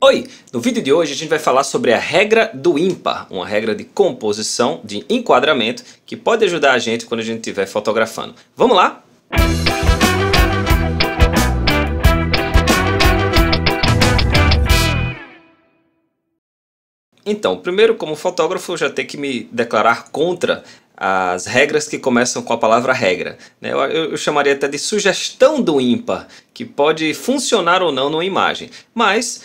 Oi! No vídeo de hoje a gente vai falar sobre a regra do ímpar, uma regra de composição, de enquadramento, que pode ajudar a gente quando a gente estiver fotografando. Vamos lá? Então, primeiro, como fotógrafo, eu já tenho que me declarar contra as regras que começam com a palavra regra, né? Eu chamaria até de sugestão do ímpar, que pode funcionar ou não numa imagem, mas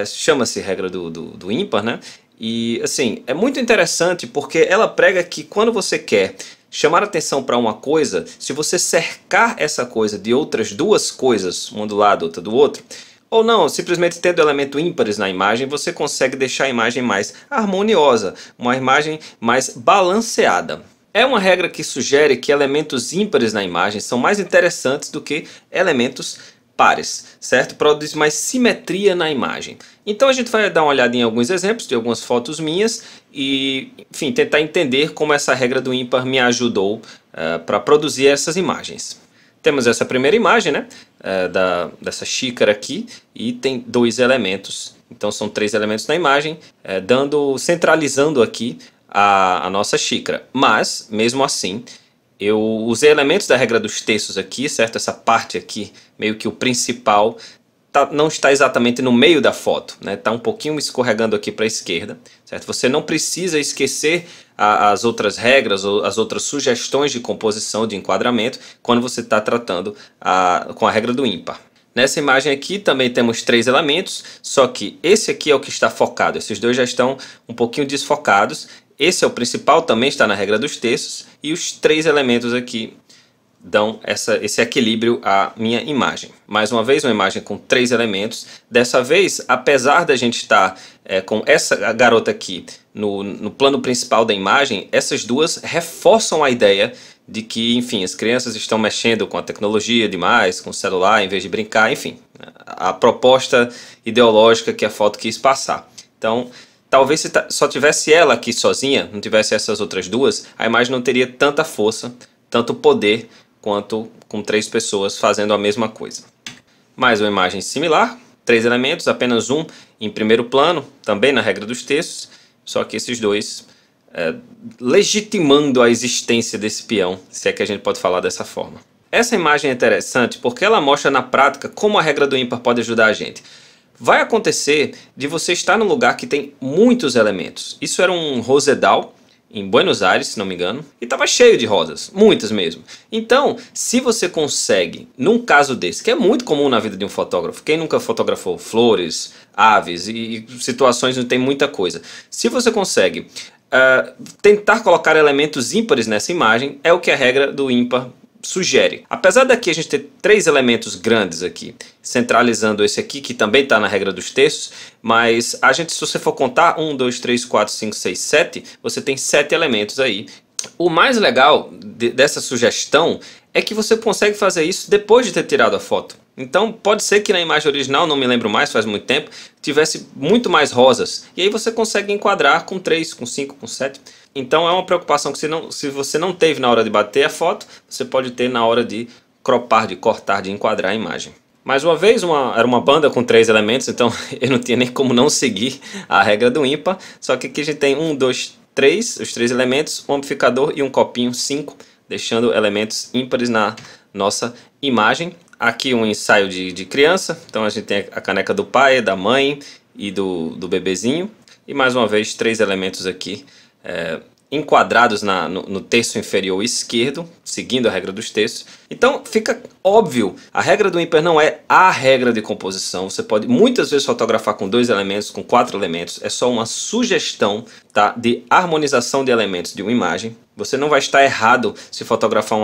chama-se regra do ímpar, né? E assim, é muito interessante porque ela prega que quando você quer chamar atenção para uma coisa, se você cercar essa coisa de outras duas coisas, uma do lado, outra do outro, ou não, simplesmente tendo elementos ímpares na imagem, você consegue deixar a imagem mais harmoniosa, uma imagem mais balanceada. É uma regra que sugere que elementos ímpares na imagem são mais interessantes do que elementos pares, certo? Produz mais simetria na imagem. Então a gente vai dar uma olhadinha em alguns exemplos de algumas fotos minhas e, enfim, tentar entender como essa regra do ímpar me ajudou para produzir essas imagens. Temos essa primeira imagem, né, dessa xícara aqui, e tem dois elementos, então são três elementos na imagem, centralizando aqui a nossa xícara. Mas, mesmo assim, eu usei elementos da regra dos terços aqui, certo? Essa parte aqui, meio que o principal, não está exatamente no meio da foto, né? Está um pouquinho escorregando aqui para a esquerda, certo? Você não precisa esquecer as outras regras ou as outras sugestões de composição, de enquadramento, quando você está tratando com a regra do ímpar. Nessa imagem aqui também temos três elementos, só que esse aqui é o que está focado, esses dois já estão um pouquinho desfocados. Esse é o principal, também está na regra dos terços, e os três elementos aqui dão esse equilíbrio à minha imagem. Mais uma vez, uma imagem com três elementos. Dessa vez, apesar da gente estar com essa garota aqui no plano principal da imagem, essas duas reforçam a ideia de que, enfim, as crianças estão mexendo com a tecnologia demais, com o celular, em vez de brincar, enfim. A proposta ideológica que a foto quis passar. Então, talvez se só tivesse ela aqui sozinha, não tivesse essas outras duas, a imagem não teria tanta força, tanto poder, quanto com três pessoas fazendo a mesma coisa. Mais uma imagem similar, três elementos, apenas um em primeiro plano, também na regra dos terços, só que esses dois legitimando a existência desse peão, se é que a gente pode falar dessa forma. Essa imagem é interessante porque ela mostra na prática como a regra do ímpar pode ajudar a gente. Vai acontecer de você estar num lugar que tem muitos elementos. Isso era um rosedal em Buenos Aires, se não me engano, e estava cheio de rosas, muitas mesmo. Então, se você consegue, num caso desse, que é muito comum na vida de um fotógrafo, quem nunca fotografou flores, aves e situações onde tem muita coisa, se você consegue tentar colocar elementos ímpares nessa imagem, é o que a regra do ímpar sugere. Apesar daqui a gente ter três elementos grandes aqui, centralizando esse aqui, que também está na regra dos terços, mas a gente, se você for contar 1, 2, 3, 4, 5, 6, 7, você tem 7 elementos aí. O mais legal dessa sugestão é que você consegue fazer isso depois de ter tirado a foto. Então pode ser que na imagem original, não me lembro mais, faz muito tempo, tivesse muito mais rosas. E aí você consegue enquadrar com 3, com 5, com 7. Então é uma preocupação que se você não teve na hora de bater a foto, você pode ter na hora de cropar, de cortar, de enquadrar a imagem. Mais uma vez, era uma banda com 3 elementos, então eu não tinha nem como não seguir a regra do ímpar. Só que aqui a gente tem 1, 2, 3, os 3 elementos, um amplificador e um copinho 5, deixando elementos ímpares na nossa imagem. Aqui um ensaio de criança, então a gente tem a caneca do pai, da mãe e do bebezinho. E mais uma vez, 3 elementos aqui enquadrados no terço inferior esquerdo, seguindo a regra dos terços. Então fica óbvio, a regra do ímpar não é a regra de composição. Você pode muitas vezes fotografar com 2 elementos, com 4 elementos. É só uma sugestão, tá, de harmonização de elementos de uma imagem. Você não vai estar errado se fotografar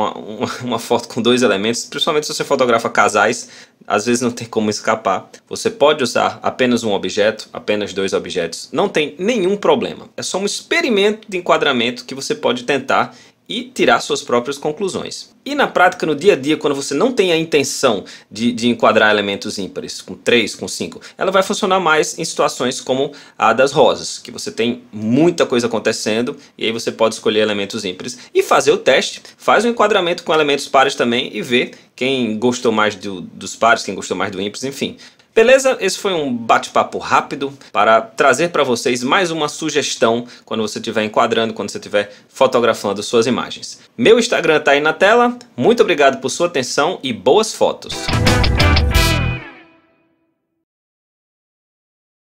uma foto com 2 elementos, principalmente se você fotografa casais, às vezes não tem como escapar. Você pode usar apenas um objeto, apenas 2 objetos, não tem nenhum problema. É só um experimento de enquadramento que você pode tentar e tirar suas próprias conclusões. E na prática, no dia a dia, quando você não tem a intenção de enquadrar elementos ímpares, com 3, com 5, ela vai funcionar mais em situações como a das rosas, que você tem muita coisa acontecendo e aí você pode escolher elementos ímpares e fazer o teste, faz um enquadramento com elementos pares também e vê quem gostou mais dos pares, quem gostou mais do ímpares, enfim. Beleza? Esse foi um bate-papo rápido para trazer para vocês mais uma sugestão quando você estiver enquadrando, quando você estiver fotografando suas imagens. Meu Instagram está aí na tela. Muito obrigado por sua atenção e boas fotos!